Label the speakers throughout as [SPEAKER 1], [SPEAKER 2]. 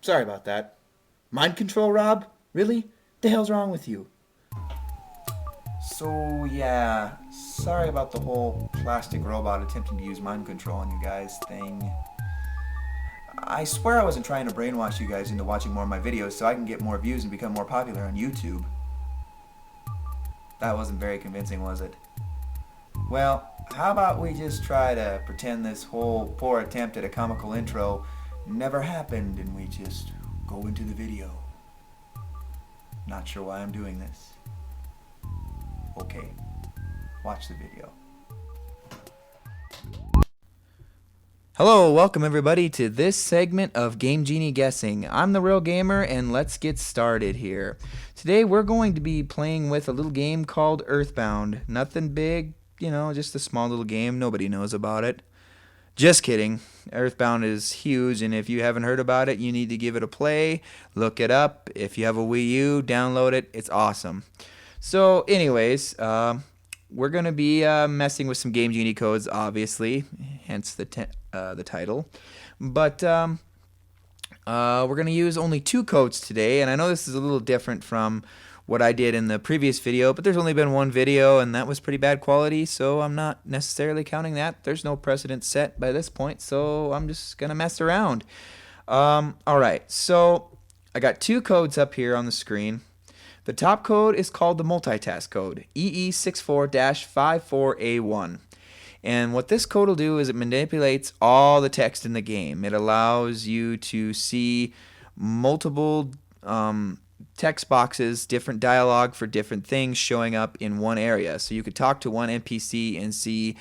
[SPEAKER 1] Sorry about that. Mind control, Rob? Really? The hell's wrong with you? So, yeah, sorry about the whole plastic robot attempting to use mind control on you guys thing. I swear I wasn't trying to brainwash you guys into watching more of my videos so I can get more views and become more popular on YouTube. That wasn't very convincing, was it? Well, how about we just try to pretend this whole poor attempt at a comical intro never happened and we just go into the video. Not sure why I'm doing this. Okay, watch the video.
[SPEAKER 2] Hello, welcome everybody to this segment of Game Genie Guessing. I'm the Real Gamer and let's get started here. Today we're going to be playing with a little game called Earthbound. Nothing big, just a small little game. Nobody knows about it. Just kidding. Earthbound is huge, and if you haven't heard about it, you need to give it a play. Look it up. If you have a Wii U, download it. It's awesome. So anyways, we're going to be messing with some Game Genie codes, obviously, hence the title. But we're going to use only 2 codes today, and I know this is a little different from what I did in the previous video, but there's only been one video, and that was pretty bad quality, so I'm not necessarily counting that. There's no precedent set by this point, so I'm just going to mess around. Alright, so I got 2 codes up here on the screen. The top code is called the multitask code, EE64-54A1. And what this code will do is it manipulates all the text in the game. It allows you to see multiple text boxes, different dialogue for different things showing up in one area. So you could talk to one NPC and see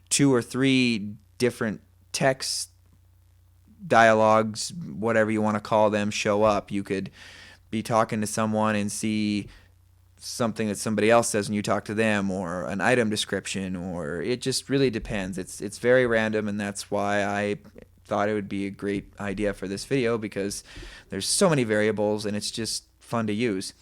[SPEAKER 2] 2 or 3 different text dialogues, whatever you want to call them, show up. You could be talking to someone and see something that somebody else says when you talk to them, or an item description, or it just really depends. It's very random, and that's why I thought it would be a great idea for this video, because there's so many variables and it's just fun to use.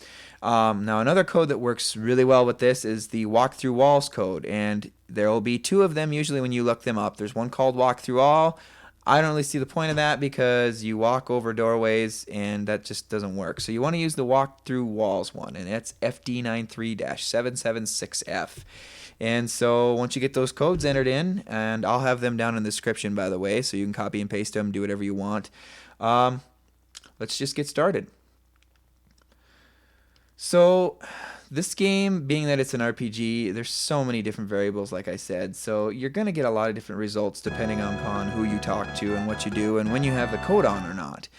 [SPEAKER 2] Now another code that works really well with this is the walk through walls code, and there will be 2 of them usually when you look them up. There's one called walk through all. I don't really see the point of that because you walk over doorways and that just doesn't work. So you want to use the walk through walls one, and that's FD93-776F. And so once you get those codes entered in, and I'll have them down in the description, by the way, so you can copy and paste them, do whatever you want. Let's just get started. So this game, being that it's an RPG, there's so many different variables, like I said, so you're going to get a lot of different results depending upon who you talk to and what you do and when you have the code on or not.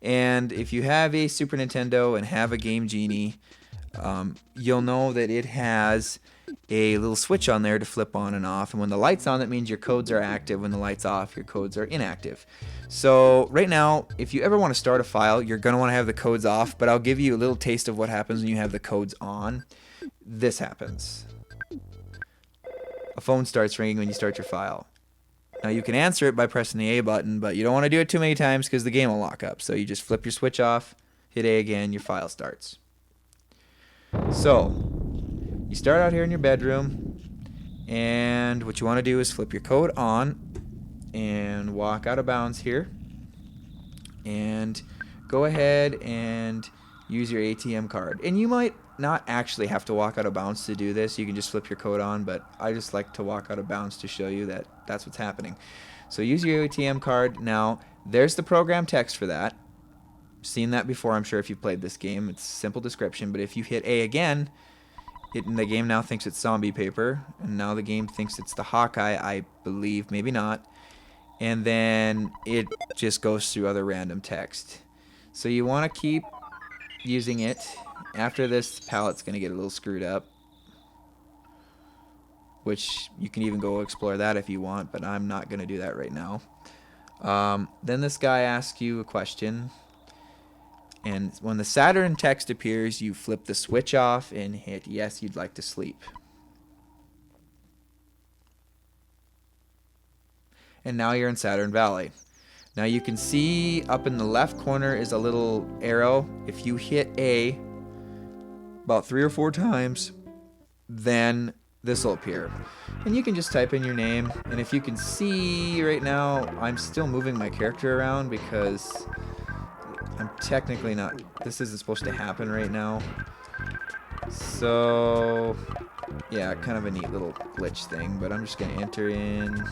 [SPEAKER 2] And if you have a Super Nintendo and have a Game Genie, you'll know that it has a little switch on there to flip on and off, and when the light's on, that means your codes are active. When the light's off, your codes are inactive. So right now, if you ever want to start a file, you're going to want to have the codes off, but I'll give you a little taste of what happens when you have the codes on. This happens. A phone starts ringing when you start your file. Now you can answer it by pressing the A button, but you don't want to do it too many times because the game will lock up. So you just flip your switch off, hit A again, your file starts. So you start out here in your bedroom, and what you want to do is flip your code on and walk out of bounds here, and go ahead and use your ATM card. And you might not actually have to walk out of bounds to do this. You can just flip your code on, but I just like to walk out of bounds to show you that that's what's happening. So use your ATM card. Now there's the program text for that. Seen that before, I'm sure, if you've played this game. It's a simple description, but if you hit A again, the game now thinks it's zombie paper, and now the game thinks it's the Hawkeye, I believe, maybe not, and then it just goes through other random text. So you want to keep using it. After this, palette's going to get a little screwed up, which you can even go explore that if you want, but I'm not going to do that right now. Then this guy asks you a question, and when the Saturn text appears, you flip the switch off and hit yes, you'd like to sleep. And now you're in Saturn Valley. Now you can see up in the left corner is a little arrow. If you hit A about 3 or 4 times, then this will appear. And you can just type in your name, and if you can see right now, I'm still moving my character around because I'm technically not... This isn't supposed to happen right now. So... yeah, kind of a neat little glitch thing. But I'm just going to enter in...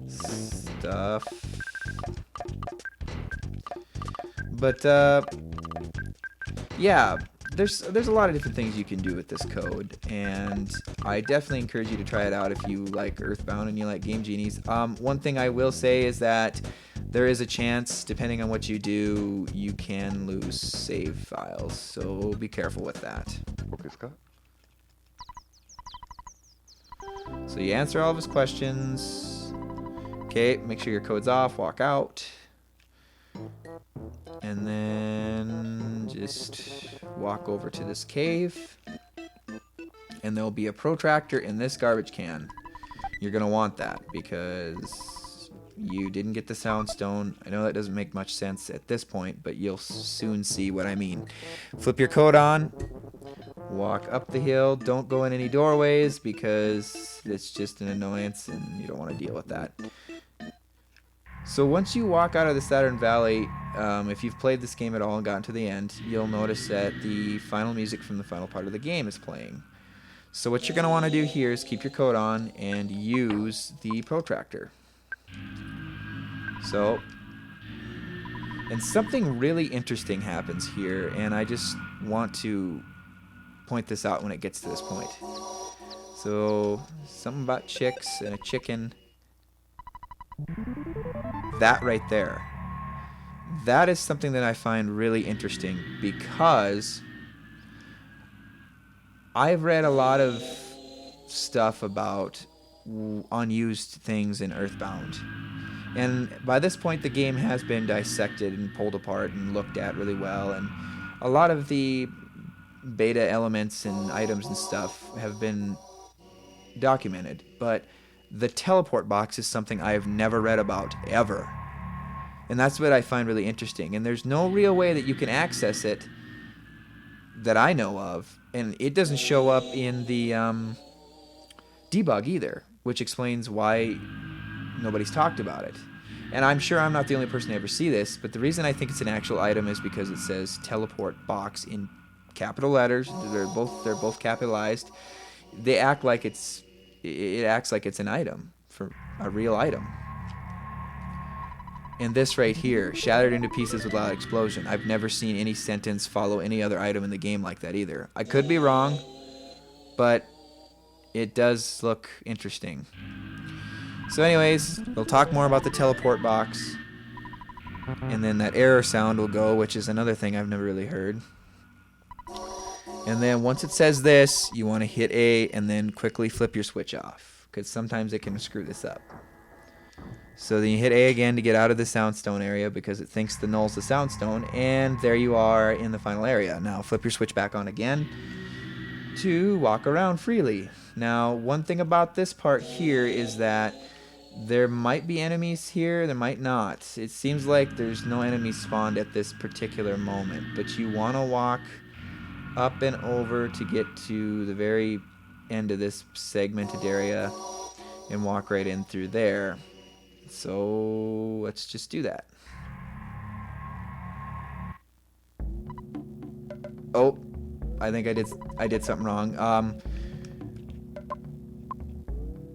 [SPEAKER 2] stuff. But, yeah, there's a lot of different things you can do with this code, and I definitely encourage you to try it out if you like Earthbound and you like Game Genies. One thing I will say is that there is a chance, depending on what you do, you can lose save files, so be careful with that. So you answer all of his questions. Okay, make sure your code's off, walk out. And then just walk over to this cave. And there'll be a protractor in this garbage can. You're going to want that because you didn't get the sound stone. I know that doesn't make much sense at this point, but you'll soon see what I mean. Flip your code on. Walk up the hill. Don't go in any doorways because it's just an annoyance and you don't want to deal with that. So once you walk out of the Saturn Valley, if you've played this game at all and gotten to the end, you'll notice that the final music from the final part of the game is playing. So what you're going to want to do here is keep your code on and use the protractor. So, and something really interesting happens here, and I just want to point this out when it gets to this point. So, something about chicks and a chicken. That right there. That is something that I find really interesting because I've read a lot of stuff about unused things in Earthbound. And by this point the game has been dissected and pulled apart and looked at really well, and a lot of the beta elements and items and stuff have been documented, but the teleport box is something I've never read about ever. And that's what I find really interesting. And there's no real way that you can access it that I know of. And it doesn't show up in the debug either, which explains why nobody's talked about it. And I'm sure I'm not the only person to ever see this, but the reason I think it's an actual item is because it says teleport box in capital letters. They're both capitalized. It acts like it's an item, for a real item. And this right here, shattered into pieces with loud explosion. I've never seen any sentence follow any other item in the game like that either. I could be wrong, but it does look interesting. So anyways, we'll talk more about the teleport box. And then that error sound will go, which is another thing I've never really heard. And then once it says this, you want to hit A and then quickly flip your switch off, because sometimes it can screw this up. So then you hit A again to get out of the soundstone area because it thinks the null's the soundstone, and there you are in the final area. Now flip your switch back on again to walk around freely. Now one thing about this part here is that there might be enemies here, there might not. It seems like there's no enemies spawned at this particular moment, but you want to walk up and over to get to the very end of this segmented area and walk right in through there. So let's just do that. Oh, I think I did something wrong.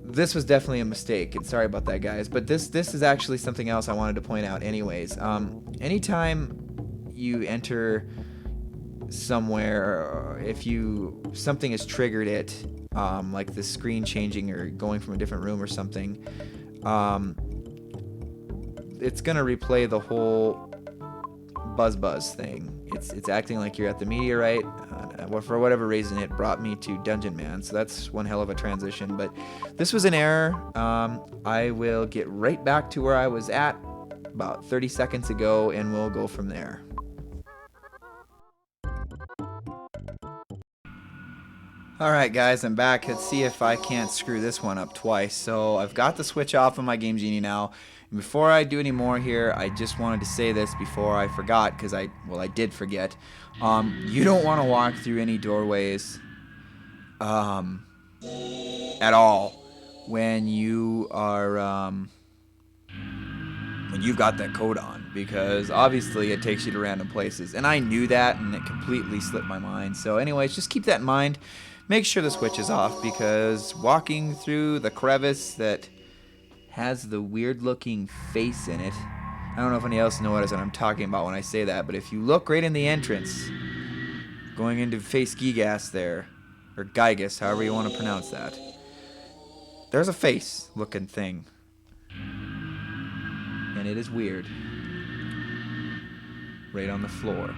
[SPEAKER 2] This was definitely a mistake, and sorry about that, guys. But this is actually something else I wanted to point out anyways. Anytime you enter somewhere, if something has triggered it, like the screen changing or going from a different room or something, it's gonna replay the whole buzz thing. It's acting like you're at the meteorite. For whatever reason, it brought me to Dungeon Man, so that's one hell of a transition. But this was an error. I will get right back to where I was at about 30 seconds ago, and we'll go from there. Alright guys, I'm back. Let's see if I can't screw this one up twice. So I've got the switch off on my Game Genie now. And before I do any more here, I just wanted to say this before I forgot, because I did forget. You don't want to walk through any doorways at all when you are when you've got that code on, because obviously it takes you to random places. And I knew that, and it completely slipped my mind. So anyways, just keep that in mind. Make sure the switch is off, because walking through the crevice that has the weird looking face in it, I don't know if anyone else knows what I'm talking about when I say that, but if you look right in the entrance, going into face Gigas there, or Gigas, however you want to pronounce that, there's a face looking thing. And it is weird. Right on the floor.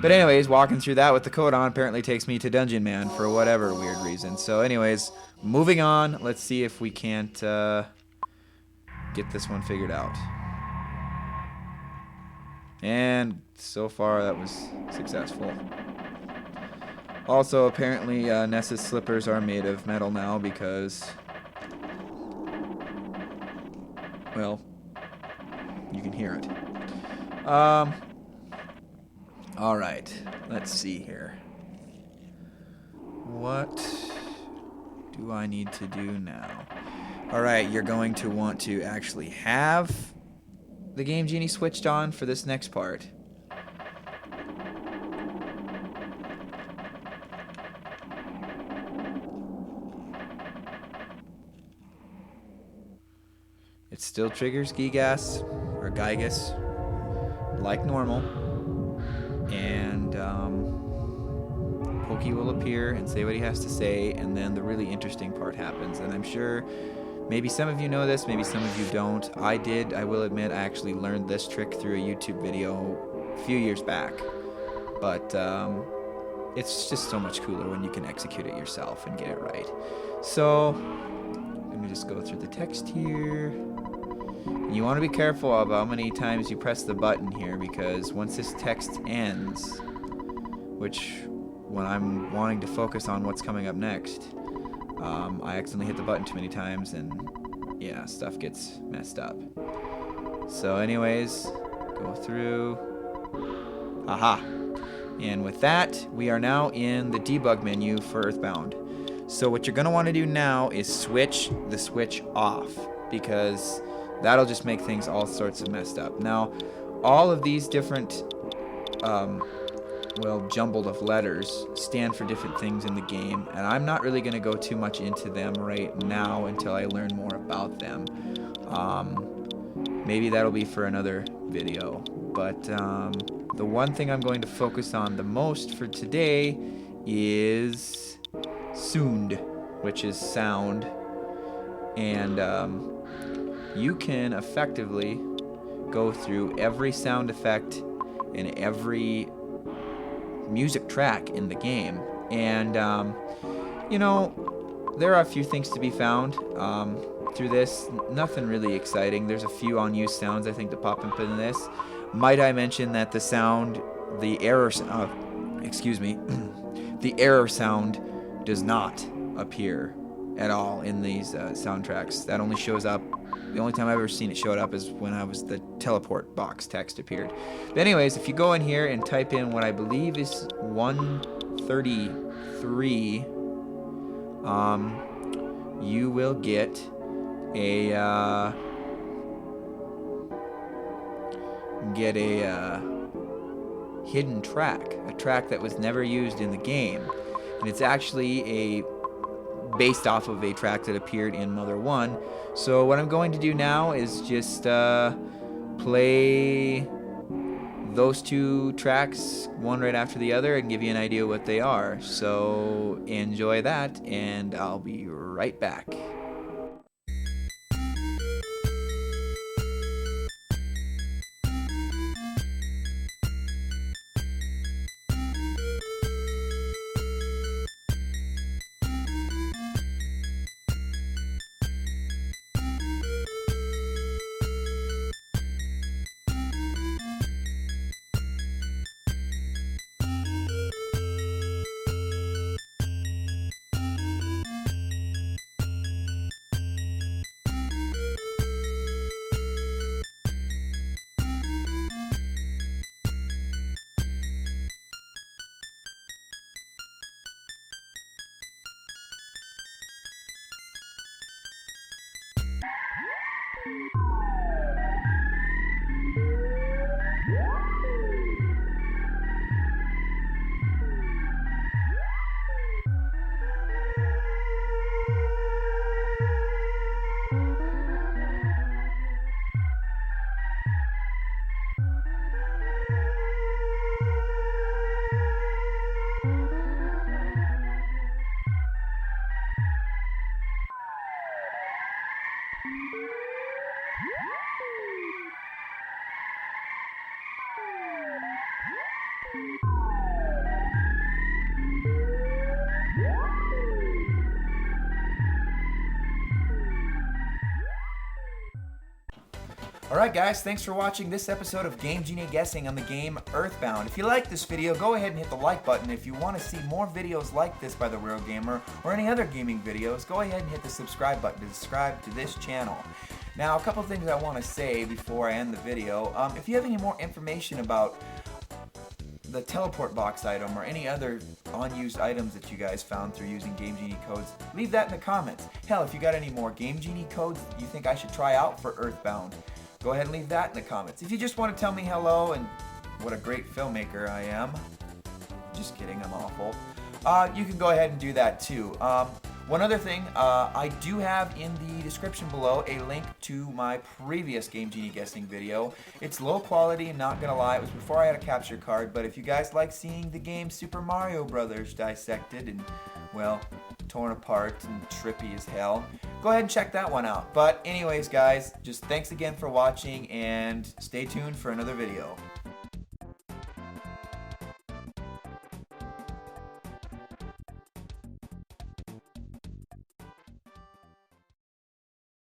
[SPEAKER 2] But anyways, walking through that with the code on apparently takes me to Dungeon Man for whatever weird reason. So anyways, moving on. Let's see if we can't get this one figured out. And so far that was successful. Also, apparently Nessa's slippers are made of metal now because, well, you can hear it. Alright, let's see here. What do I need to do now? Alright, you're going to want to actually have the Game Genie switched on for this next part. It still triggers Gigas, or Gigas, like normal. And Pokey will appear and say what he has to say, and then the really interesting part happens. And I'm sure maybe some of you know this, maybe some of you don't. I will admit, I actually learned this trick through a YouTube video a few years back. But it's just so much cooler when you can execute it yourself and get it right. So, let me just go through the text here. You want to be careful about how many times you press the button here, because once this text ends, which when I'm wanting to focus on what's coming up next, I accidentally hit the button too many times, and yeah, stuff gets messed up. So anyways, go through. Aha. And with that, we are now in the debug menu for Earthbound. So what you're going to want to do now is switch the switch off, because that'll just make things all sorts of messed up. Now, all of these different, jumbled of letters stand for different things in the game, and I'm not really going to go too much into them right now until I learn more about them. Maybe that'll be for another video. But the one thing I'm going to focus on the most for today is sound, which is sound. And you can effectively go through every sound effect and every music track in the game. And, there are a few things to be found through this. Nothing really exciting. There's a few unused sounds, I think, that pop up in this. Might I mention that the error sound does not appear at all in these soundtracks. That only shows up, the only time I've ever seen it showed up is when the teleport box text appeared. But anyways, if you go in here and type in what I believe is 133, you will get a hidden track, a track that was never used in the game, and it's actually based off of a track that appeared in Mother 1. So what I'm going to do now is just play those two tracks one right after the other and give you an idea what they are. So enjoy that, and I'll be right back.
[SPEAKER 1] Alright guys, thanks for watching this episode of Game Genie Guessing on the game Earthbound. If you like this video, go ahead and hit the like button. If you want to see more videos like this by The Real Gamer or any other gaming videos, go ahead and hit the subscribe button to subscribe to this channel. Now, a couple things I want to say before I end the video. If you have any more information about the teleport box item or any other unused items that you guys found through using Game Genie codes, leave that in the comments. Hell, if you got any more Game Genie codes you think I should try out for Earthbound, go ahead and leave that in the comments. If you just want to tell me hello and what a great filmmaker I am, just kidding, I'm awful, you can go ahead and do that too. One other thing, I do have in the description below a link to my previous Game Genie guessing video. It's low quality, I'm not gonna lie, it was before I had a capture card, but if you guys like seeing the game Super Mario Brothers dissected and, well, torn apart and trippy as hell, go ahead and check that one out. But anyways guys, just thanks again for watching and stay tuned for another video.